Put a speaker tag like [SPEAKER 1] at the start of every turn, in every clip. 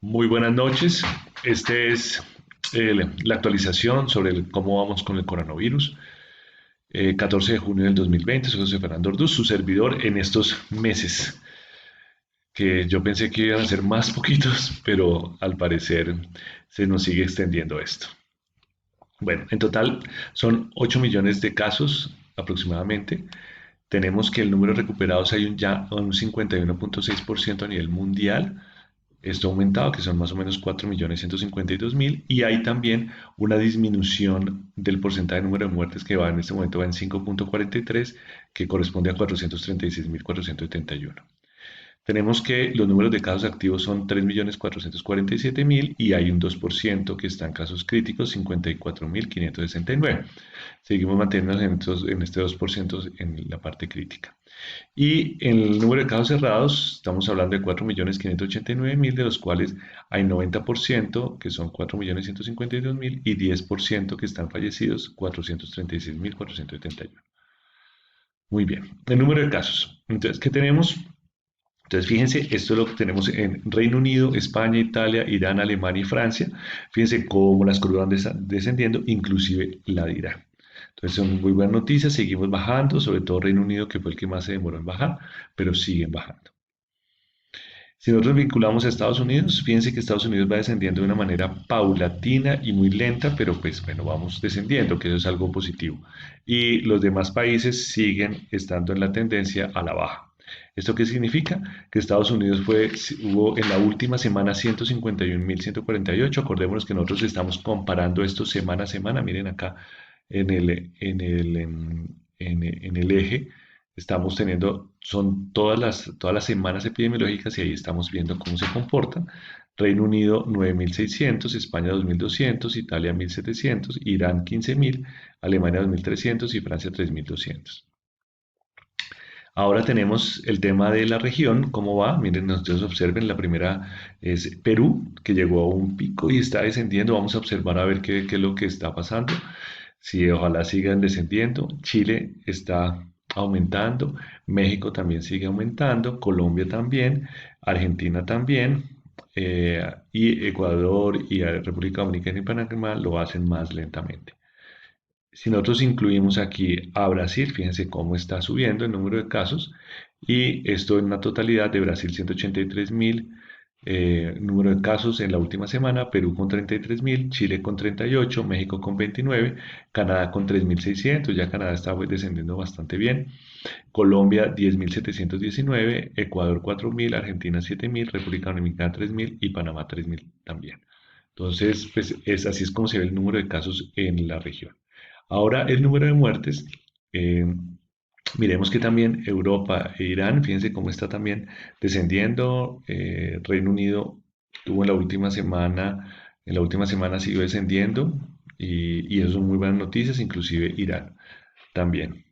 [SPEAKER 1] Muy buenas noches. Este es la actualización sobre cómo vamos con el coronavirus. 14 de junio del 2020. Soy José Fernando Orduz, su servidor en estos meses que yo pensé que iban a ser más poquitos, pero al parecer se nos sigue extendiendo esto. Bueno, en total son 8 millones de casos aproximadamente. Tenemos que el número de recuperados hay ya un 51,6% a nivel mundial. Esto ha aumentado, que son más o menos 4.152.000, y hay también una disminución del porcentaje de número de muertes que va en este momento va en 5,43, que corresponde a 436.471. Tenemos que los números de casos activos son 3.447.000 y hay un 2% que está en casos críticos, 54.569. Seguimos manteniéndonos en este 2% en la parte crítica. Y en el número de casos cerrados, estamos hablando de 4.589.000, de los cuales hay 90% que son 4.152.000 y 10% que están fallecidos, 436.471. Muy bien, el número de casos. Entonces, ¿qué tenemos? Entonces, fíjense, esto es lo que tenemos en Reino Unido, España, Italia, Irán, Alemania y Francia. Fíjense cómo las curvas van descendiendo, inclusive la de Irán. Entonces, son muy buenas noticias, seguimos bajando, sobre todo Reino Unido, que fue el que más se demoró en bajar, pero siguen bajando. Si nosotros vinculamos a Estados Unidos, fíjense que Estados Unidos va descendiendo de una manera paulatina y muy lenta, pero pues bueno, vamos descendiendo, que eso es algo positivo. Y los demás países siguen estando en la tendencia a la baja. ¿Esto qué significa? Que Estados Unidos hubo en la última semana 151.148. Acordémonos que nosotros estamos comparando esto semana a semana. Miren acá en el eje. Estamos teniendo, son todas las semanas epidemiológicas y ahí estamos viendo cómo se comportan. Reino Unido 9.600, España 2.200, Italia 1.700, Irán 15.000, Alemania 2.300 y Francia 3.200. Ahora tenemos el tema de la región, cómo va. Miren, ustedes observen, la primera es Perú, que llegó a un pico y está descendiendo. Vamos a observar a ver qué es lo que está pasando. Sí, ojalá sigan descendiendo. Chile está aumentando, México también sigue aumentando, Colombia también, Argentina también, y Ecuador y República Dominicana y Panamá lo hacen más lentamente. Si nosotros incluimos aquí a Brasil, fíjense cómo está subiendo el número de casos, y esto en una totalidad de Brasil 183.000, número de casos en la última semana, Perú con 33.000, Chile con 38, México con 29, Canadá con 3.600, ya Canadá está descendiendo bastante bien, Colombia 10.719, Ecuador 4.000, Argentina 7.000, República Dominicana 3.000 y Panamá 3.000 también. Entonces, pues así es como se ve el número de casos en la región. Ahora el número de muertes, eh, miremos que también Europa e Irán, fíjense cómo está también descendiendo. Reino Unido tuvo en la última semana siguió descendiendo y eso son muy buenas noticias, inclusive Irán también.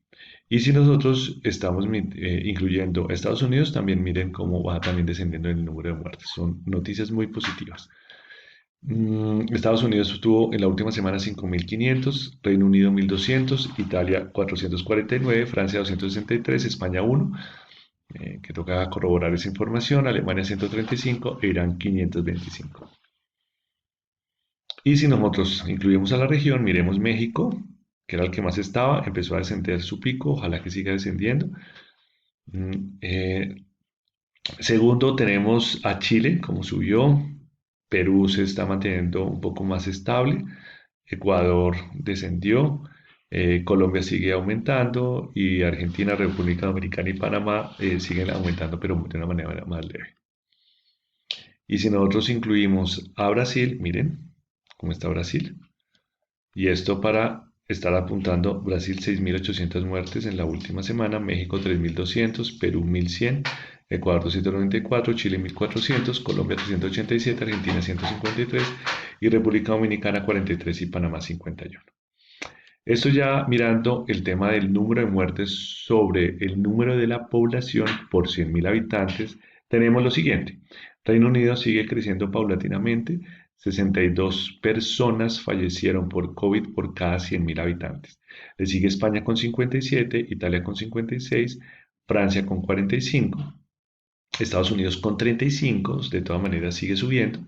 [SPEAKER 1] Y si nosotros estamos incluyendo a Estados Unidos, también miren cómo va también descendiendo el número de muertes. Son noticias muy positivas. Estados Unidos tuvo en la última semana 5.500, Reino Unido 1.200, Italia 449, Francia 263, España 1, que toca corroborar esa información, Alemania 135 e Irán 525. Y si nosotros incluimos a la región, miremos México, que era el que más estaba, empezó a descender su pico, ojalá que siga descendiendo. Mm, eh, Segundo, tenemos a Chile, como subió. Perú se está manteniendo un poco más estable. Ecuador descendió. Colombia sigue aumentando. Y Argentina, República Dominicana y Panamá siguen aumentando, pero de una manera más leve. Y si nosotros incluimos a Brasil, miren cómo está Brasil. Y esto para estar apuntando Brasil 6.800 muertes en la última semana, México 3.200, Perú 1.100, Ecuador 294, Chile 1.400, Colombia 387, Argentina 153 y República Dominicana 43 y Panamá 51. Esto ya mirando el tema del número de muertes sobre el número de la población por 100.000 habitantes, tenemos lo siguiente. Reino Unido sigue creciendo paulatinamente. 62 personas fallecieron por COVID por cada 100.000 habitantes. Le sigue España con 57, Italia con 56, Francia con 45. Estados Unidos con 35, de todas maneras sigue subiendo.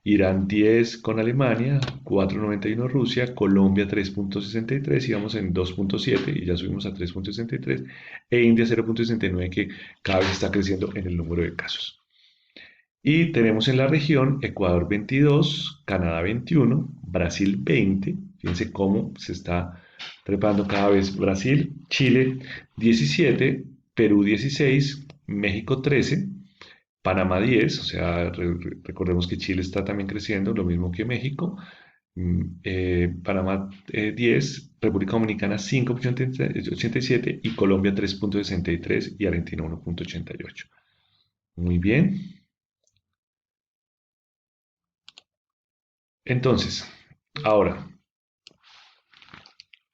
[SPEAKER 1] Irán 10 con Alemania, 4,91 Rusia, Colombia 3,63 y vamos en 2,7 y ya subimos a 3,63 e India 0,69 que cada vez está creciendo en el número de casos. Y tenemos en la región Ecuador 22, Canadá 21, Brasil 20. Fíjense cómo se está trepando cada vez Brasil, Chile 17, Perú 16, México 13, Panamá 10, o sea, recordemos que Chile está también creciendo, lo mismo que México. Panamá 10, República Dominicana 5,87 y Colombia 3,63 y Argentina 1,88. Muy bien. Entonces, ahora,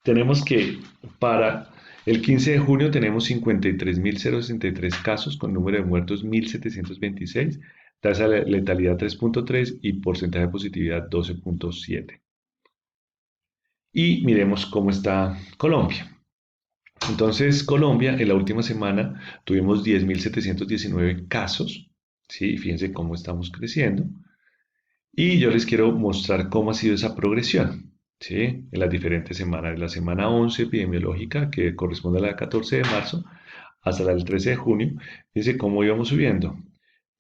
[SPEAKER 1] tenemos que para el 15 de junio tenemos 53.063 casos con número de muertos 1.726, tasa de letalidad 3,3 y porcentaje de positividad 12,7. Y miremos cómo está Colombia. Entonces, Colombia, en la última semana tuvimos 10.719 casos, ¿sí? Fíjense cómo estamos creciendo. Y yo les quiero mostrar cómo ha sido esa progresión, ¿sí? En las diferentes semanas. La semana 11 epidemiológica, que corresponde a la 14 de marzo, hasta la del 13 de junio. Fíjense cómo íbamos subiendo.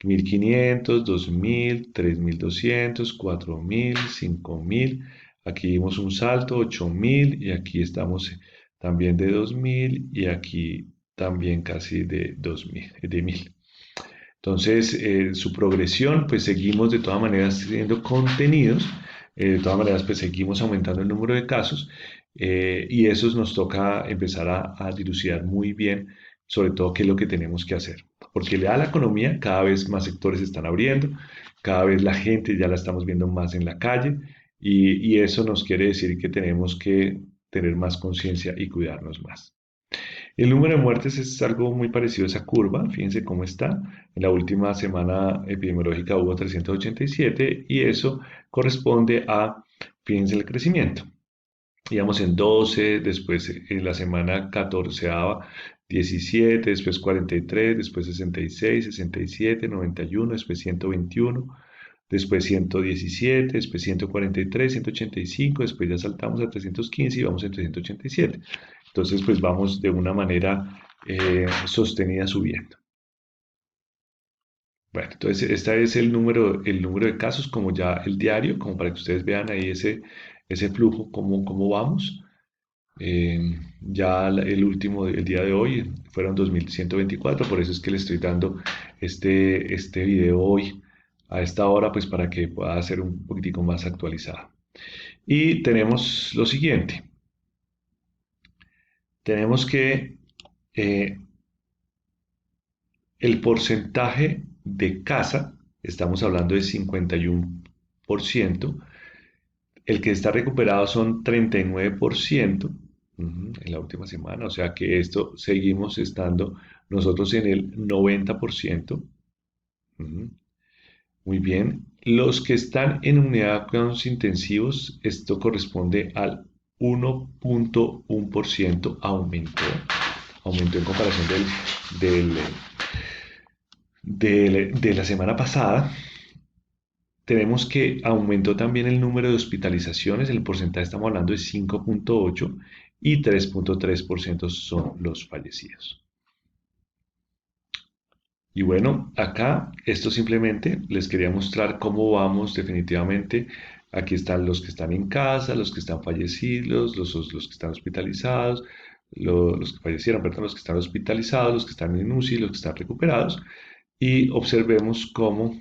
[SPEAKER 1] 1.500, 2.000, 3.200, 4.000, 5.000. Aquí vimos un salto, 8.000 y aquí estamos también de 2.000 y aquí también casi de 2.000, de 1.000. Entonces, su progresión, pues seguimos de todas maneras teniendo contenidos, de todas maneras, pues seguimos aumentando el número de casos y eso nos toca empezar a dilucidar muy bien, sobre todo qué es lo que tenemos que hacer. Porque le da a la economía, cada vez más sectores se están abriendo, cada vez la gente ya la estamos viendo más en la calle y eso nos quiere decir que tenemos que tener más conciencia y cuidarnos más. El número de muertes es algo muy parecido a esa curva, fíjense cómo está. En la última semana epidemiológica hubo 387 y eso corresponde a, fíjense el crecimiento. Íbamos en 12, después en la semana 14 17, después 43, después 66, 67, 91, después 121, después 117, después 143, 185, después ya saltamos a 315 y vamos en 387. Entonces, pues vamos de una manera sostenida subiendo. Bueno, entonces este es el número de casos, como ya el diario, como para que ustedes vean ahí ese flujo, cómo vamos. Ya el último, el día de hoy, fueron 2.124, por eso es que le estoy dando este video hoy a esta hora, pues para que pueda ser un poquitico más actualizado. Y tenemos lo siguiente, tenemos que eh, el porcentaje de casa, estamos hablando de 51%, el que está recuperado son 39% en la última semana, o sea que esto seguimos estando nosotros en el 90%. Muy bien. Los que están en unidad de cuidados intensivos, esto corresponde al 1,1% aumentó en comparación del, de la semana pasada. Tenemos que aumentó también el número de hospitalizaciones, el porcentaje estamos hablando de 5,8 y 3,3% son los fallecidos. Y bueno, acá esto simplemente les quería mostrar cómo vamos definitivamente. Aquí están los que están en casa, los que están fallecidos, los que están hospitalizados, los que fallecieron, perdón, los que están hospitalizados, los que están en UCI, los que están recuperados. Y observemos cómo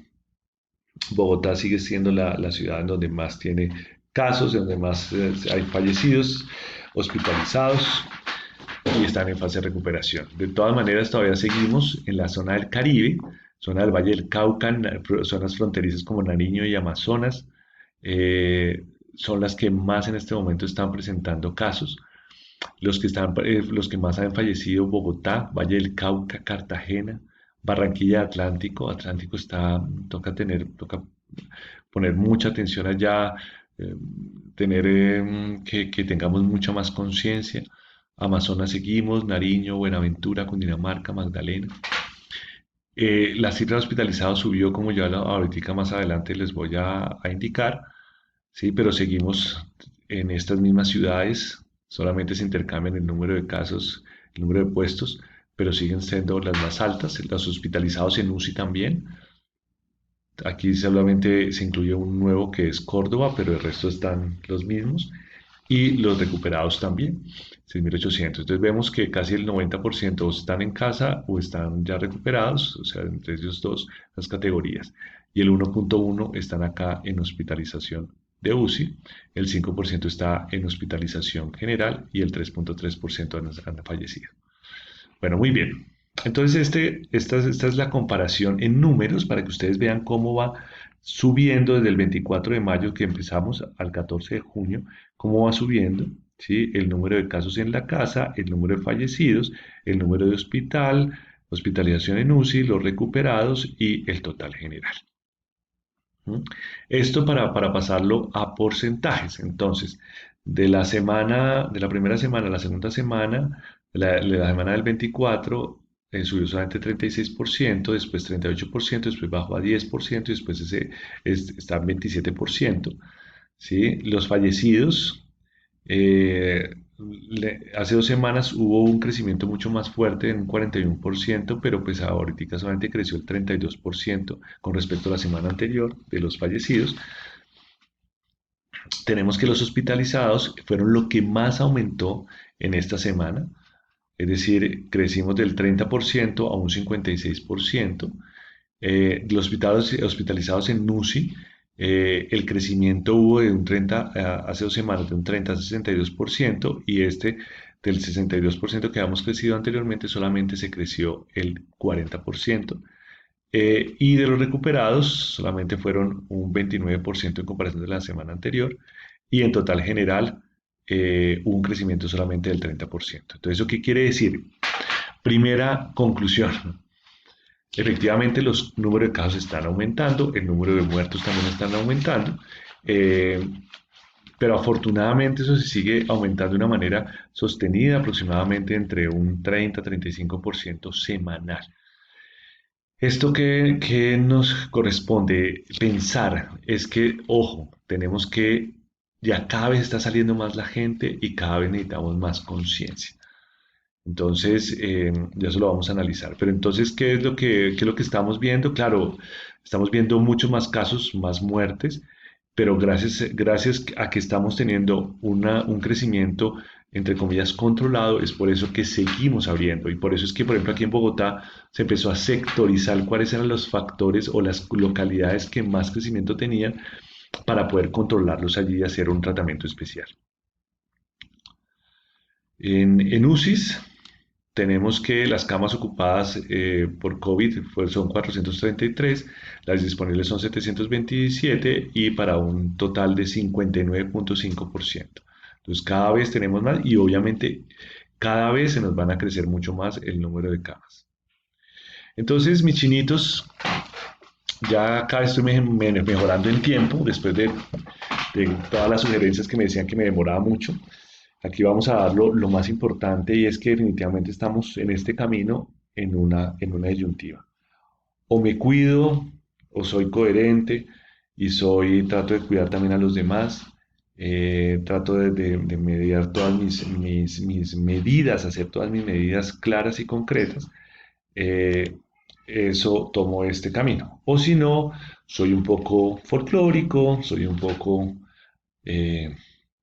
[SPEAKER 1] Bogotá sigue siendo la ciudad en donde más tiene casos, en donde más hay fallecidos, hospitalizados y están en fase de recuperación. De todas maneras, todavía seguimos en la zona del Caribe, zona del Valle del Cauca, zonas fronterizas como Nariño y Amazonas, son las que más en este momento están presentando casos. Los que más han fallecido, Bogotá, Valle del Cauca, Cartagena, Barranquilla, Atlántico toca poner mucha atención allá, eh, tener que tengamos mucha más conciencia. Amazonas seguimos, Nariño, Buenaventura, Cundinamarca, Magdalena. La cifra de hospitalizados subió, como ya ahorita más adelante les voy a indicar, ¿sí? Pero seguimos en estas mismas ciudades, solamente se intercambian el número de casos, el número de puestos, pero siguen siendo las más altas. Los hospitalizados en UCI también. Aquí solamente se incluye un nuevo que es Córdoba, pero el resto están los mismos. Y los recuperados también, 6.800. Entonces vemos que casi el 90% o están en casa o están ya recuperados, o sea, entre ellos dos, las categorías. Y el 1.1 están acá en hospitalización de UCI, el 5% está en hospitalización general y el 3.3% han fallecido. Bueno, muy bien. Entonces, esta es la comparación en números para que ustedes vean cómo va subiendo desde el 24 de mayo que empezamos al 14 de junio, cómo va subiendo, ¿sí? El número de casos en la casa, el número de fallecidos, el número de hospitalización en UCI, los recuperados y el total general. ¿Mm? Esto para pasarlo a porcentajes. Entonces, de la primera semana a la segunda semana, la semana del 24 subió solamente 36%, después 38%, después bajó a 10% y después está en 27%. ¿Sí? Los fallecidos eh, hace 2 semanas hubo un crecimiento mucho más fuerte en un 41%, pero pues ahorita solamente creció el 32% con respecto a la semana anterior de los fallecidos. Tenemos que los hospitalizados fueron lo que más aumentó en esta semana, es decir, crecimos del 30% a un 56%. Los hospitalizados en UCI, el crecimiento hubo de un 30, hace 2 semanas, de un 30 a 62%, y este del 62% que habíamos crecido anteriormente solamente se creció el 40%. Y de los recuperados solamente fueron un 29% en comparación de la semana anterior, y en total general hubo un crecimiento solamente del 30%. Entonces, ¿eso qué quiere decir? Primera conclusión, efectivamente los números de casos están aumentando, el número de muertos también están aumentando, eh, pero afortunadamente eso se sigue aumentando de una manera sostenida, aproximadamente entre un 30-35% semanal. Esto que nos corresponde pensar es que, ojo, tenemos que, ya cada vez está saliendo más la gente y cada vez necesitamos más conciencia. Entonces, ya eso lo vamos a analizar. Pero entonces, qué es lo que estamos viendo? Claro, estamos viendo muchos más casos, más muertes, pero gracias a que estamos teniendo un crecimiento, entre comillas, controlado, es por eso que seguimos abriendo. Y por eso es que, por ejemplo, aquí en Bogotá se empezó a sectorizar cuáles eran los factores o las localidades que más crecimiento tenían para poder controlarlos allí y hacer un tratamiento especial. En UCIs tenemos que las camas ocupadas por COVID son 433, las disponibles son 727 y para un total de 59.5%. Entonces cada vez tenemos más y obviamente cada vez se nos van a crecer mucho más el número de camas. Entonces, mis chinitos, ya acá estoy mejorando en tiempo después de todas las sugerencias que me decían que me demoraba mucho. Aquí vamos a dar lo más importante y es que definitivamente estamos en este camino en una disyuntiva. O me cuido, o soy coherente y trato de cuidar también a los demás, trato de mediar todas mis medidas, hacer todas mis medidas claras y concretas, eh, eso tomo este camino. O si no, soy un poco folclórico, soy un poco eh,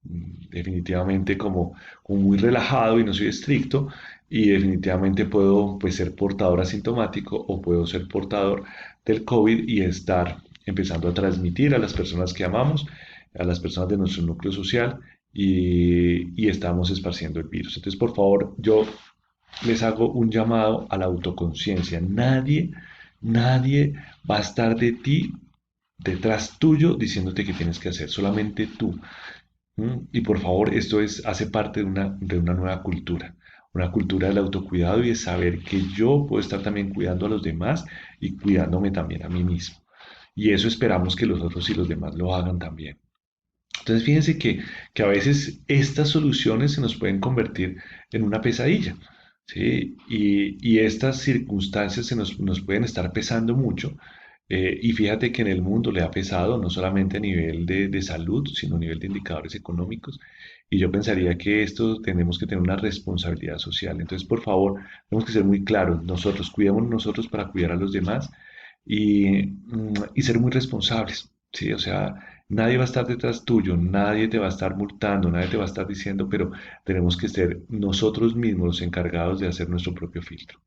[SPEAKER 1] definitivamente como muy relajado y no soy estricto y definitivamente puedo pues ser portador asintomático o puedo ser portador del COVID y estar empezando a transmitir a las personas que amamos, a las personas de nuestro núcleo social y estamos esparciendo el virus. Entonces, por favor, yo les hago un llamado a la autoconciencia. Nadie va a estar de ti detrás tuyo diciéndote qué tienes que hacer, solamente tú. Y por favor, hace parte de una nueva cultura, una cultura del autocuidado y de saber que yo puedo estar también cuidando a los demás y cuidándome también a mí mismo. Y eso esperamos que los otros y los demás lo hagan también. Entonces, fíjense que a veces estas soluciones se nos pueden convertir en una pesadilla. ¿sí? Y estas circunstancias nos pueden estar pesando mucho. Y fíjate que en el mundo le ha pesado no solamente a nivel de salud, sino a nivel de indicadores económicos. Y yo pensaría que esto tenemos que tener una responsabilidad social. Entonces, por favor, tenemos que ser muy claros. Nosotros cuidamos nosotros para cuidar a los demás y ser muy responsables. ¿Sí? O sea, nadie va a estar detrás tuyo, nadie te va a estar multando, nadie te va a estar diciendo, pero tenemos que ser nosotros mismos los encargados de hacer nuestro propio filtro.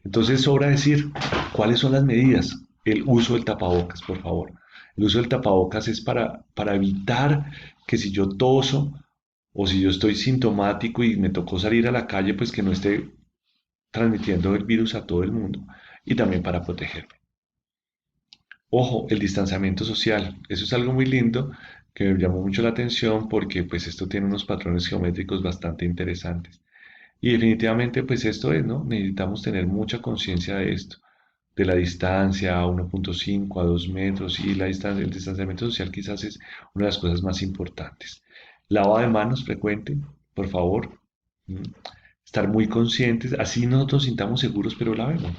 [SPEAKER 1] Entonces, sobra decir cuáles son las medidas. El uso del tapabocas, por favor. El uso del tapabocas es para evitar que si yo toso o si yo estoy sintomático y me tocó salir a la calle, pues que no esté transmitiendo el virus a todo el mundo y también para protegerme. Ojo, el distanciamiento social. Eso es algo muy lindo que me llamó mucho la atención porque pues esto tiene unos patrones geométricos bastante interesantes. Y definitivamente pues esto es, ¿no? Necesitamos tener mucha conciencia de esto, de la distancia a 1,5 a 2 metros y la distancia, el distanciamiento social quizás es una de las cosas más importantes. Lavado de manos frecuente, por favor. ¿Mm? Estar muy conscientes, así nosotros sintamos seguros, pero lavemos.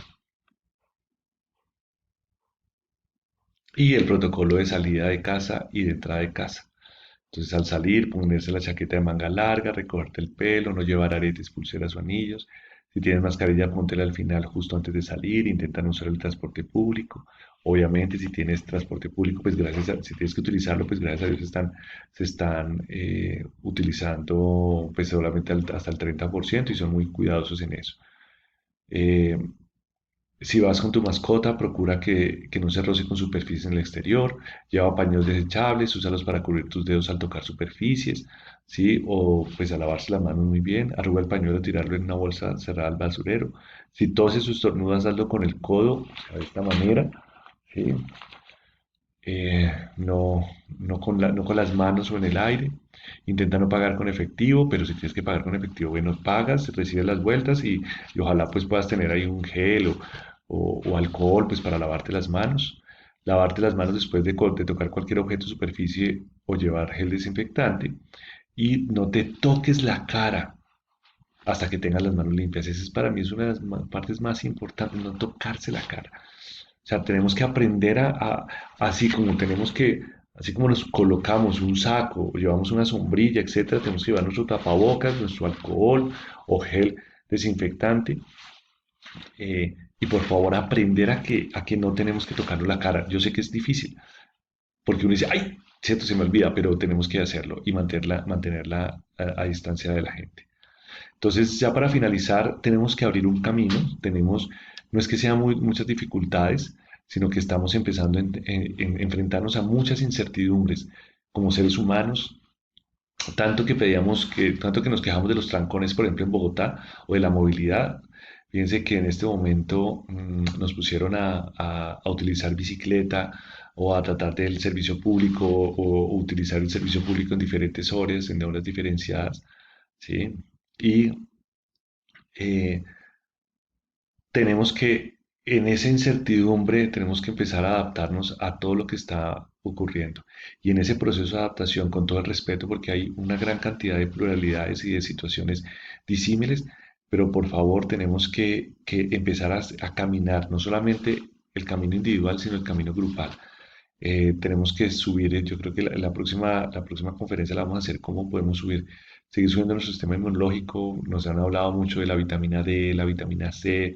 [SPEAKER 1] Y el protocolo de salida de casa y de entrada de casa. Entonces, al salir, ponerse la chaqueta de manga larga, recortarte el pelo, no llevar aretes, pulseras o anillos. Si tienes mascarilla, póntela al final, justo antes de salir. Intenta no usar el transporte público. Obviamente, si tienes transporte público, pues si tienes que utilizarlo, pues gracias a Dios se están utilizando pues solamente hasta el 30% y son muy cuidadosos en eso. Eh, si vas con tu mascota, procura que no se roce con superficies en el exterior. Lleva paños desechables, úsalos para cubrir tus dedos al tocar superficies, ¿sí? O pues a lavarse las manos muy bien. Arruga el pañuelo, tirarlo en una bolsa cerrada al basurero. Si toses o estornudas, hazlo con el codo, o sea, de esta manera, ¿sí? No con las manos o en el aire. Intenta no pagar con efectivo, pero si tienes que pagar con efectivo, bueno, pagas, recibes las vueltas y ojalá pues puedas tener ahí un gel o alcohol pues para lavarte las manos. Lavarte las manos después de tocar cualquier objeto, superficie o llevar gel desinfectante. Y no te toques la cara hasta que tengas las manos limpias. Esa es para mí es una de las partes más importantes, no tocarse la cara. O sea, tenemos que aprender así como así como nos colocamos un saco, o llevamos una sombrilla, etcétera, tenemos que llevar nuestro tapabocas, nuestro alcohol o gel desinfectante. Y por favor, aprender a que no tenemos que tocarnos la cara. Yo sé que es difícil, porque uno dice, ay, cierto, se me olvida, pero tenemos que hacerlo y mantenerla a distancia de la gente. Entonces, ya para finalizar, tenemos que abrir un camino. No es que sean muchas dificultades, sino que estamos empezando a enfrentarnos a muchas incertidumbres como seres humanos, tanto que nos quejamos de los trancones, por ejemplo, en Bogotá, o de la movilidad. Fíjense que en este momento nos pusieron a utilizar bicicleta o a tratar del servicio público o utilizar el servicio público en diferentes horas, en horas diferenciadas, ¿sí? Y eh, tenemos que, en esa incertidumbre, tenemos que empezar a adaptarnos a todo lo que está ocurriendo. Y en ese proceso de adaptación, con todo el respeto, porque hay una gran cantidad de pluralidades y de situaciones disímiles, pero por favor tenemos que empezar a caminar, no solamente el camino individual, sino el camino grupal. Tenemos que subir, yo creo que la próxima conferencia la vamos a hacer, cómo podemos seguir subiendo nuestro sistema inmunológico. Nos han hablado mucho de la vitamina D, la vitamina C,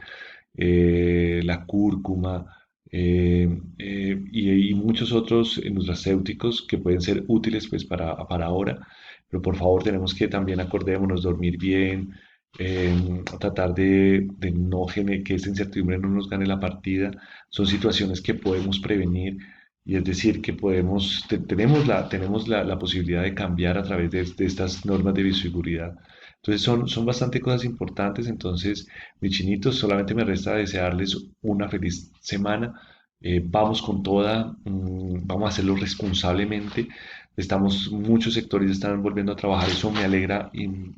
[SPEAKER 1] la cúrcuma y muchos otros nutracéuticos que pueden ser útiles pues para ahora. Pero por favor tenemos que también acordémonos, dormir bien, tratar de no que esta incertidumbre no nos gane la partida. Son situaciones que podemos prevenir y es decir, que tenemos la posibilidad de cambiar a través de estas normas de bioseguridad. Entonces son bastante cosas importantes. Entonces, mis chinitos, solamente me resta desearles una feliz semana. Vamos con toda, vamos a hacerlo responsablemente. Muchos sectores están volviendo a trabajar, eso me alegra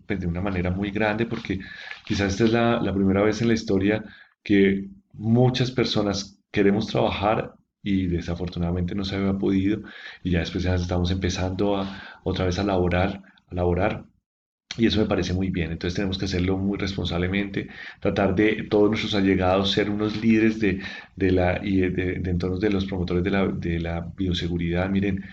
[SPEAKER 1] pues, de una manera muy grande porque quizás esta es la primera vez en la historia que muchas personas queremos trabajar y desafortunadamente no se había podido y ya después ya estamos empezando otra vez a laborar Y eso me parece muy bien. Entonces tenemos que hacerlo muy responsablemente, tratar de todos nuestros allegados ser unos líderes de entornos de los promotores de la bioseguridad. Miren,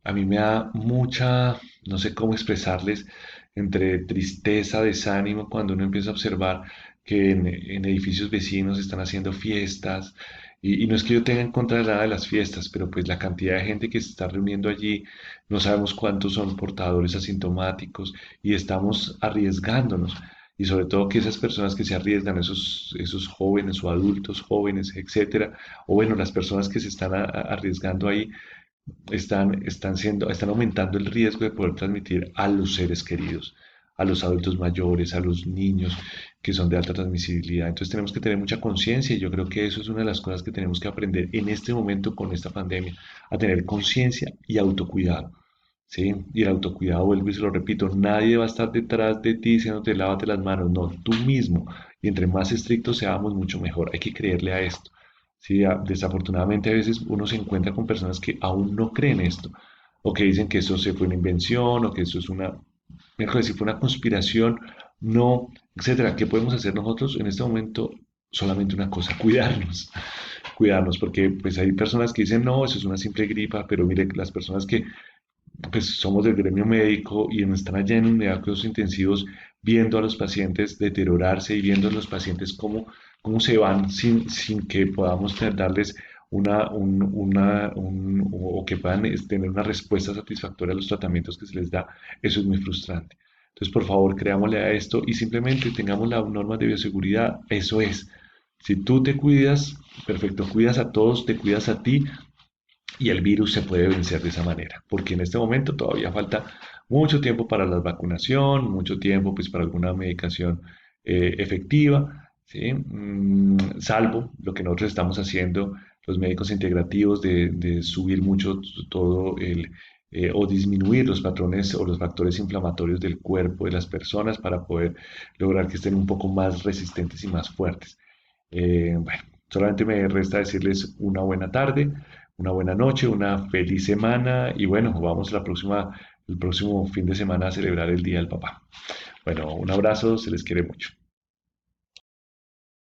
[SPEAKER 1] a mí me da mucha, no sé cómo expresarles, entre tristeza, desánimo, cuando uno empieza a observar que en edificios vecinos están haciendo fiestas. Y no es que yo tenga en contra de nada de las fiestas, pero pues la cantidad de gente que se está reuniendo allí, no sabemos cuántos son portadores asintomáticos y estamos arriesgándonos. Y sobre todo que esas personas que se arriesgan, esos jóvenes o adultos jóvenes, etcétera, o bueno, las personas que se están arriesgando ahí, están aumentando el riesgo de poder transmitir a los seres queridos, a los adultos mayores, a los niños que son de alta transmisibilidad. Entonces tenemos que tener mucha conciencia y yo creo que eso es una de las cosas que tenemos que aprender en este momento con esta pandemia, a tener conciencia y autocuidado. ¿Sí? Y el autocuidado, vuelvo y se lo repito, nadie va a estar detrás de ti diciéndote lávate las manos, no, tú mismo. Y entre más estrictos seamos, mucho mejor. Hay que creerle a esto. Sí, desafortunadamente a veces uno se encuentra con personas que aún no creen esto, o que dicen que eso se fue una invención, o que eso es una, mejor decir, fue una conspiración, no, etcétera. ¿Qué podemos hacer nosotros en este momento? Solamente una cosa, cuidarnos, cuidarnos, porque pues hay personas que dicen, no, eso es una simple gripa, pero mire, las personas que pues somos del gremio médico y están allá en unidad de cuidados intensivos viendo a los pacientes deteriorarse y viendo a los pacientes cómo se van sin que podamos darles o que puedan tener una respuesta satisfactoria a los tratamientos que se les da, eso es muy frustrante. Entonces, por favor, creámosle a esto y simplemente tengamos las normas de bioseguridad. Eso es. Si tú te cuidas, perfecto, cuidas a todos, te cuidas a ti, y el virus se puede vencer de esa manera, porque en este momento todavía falta mucho tiempo para la vacunación, mucho tiempo pues para alguna medicación efectiva, ¿sí? Salvo lo que nosotros estamos haciendo, los médicos integrativos, de subir mucho todo o disminuir los patrones o los factores inflamatorios del cuerpo de las personas para poder lograr que estén un poco más resistentes y más fuertes. Bueno, solamente me resta decirles una buena tarde, una buena noche, una feliz semana y bueno, vamos el próximo fin de semana a celebrar el Día del Papá. Bueno, un abrazo, se les quiere mucho.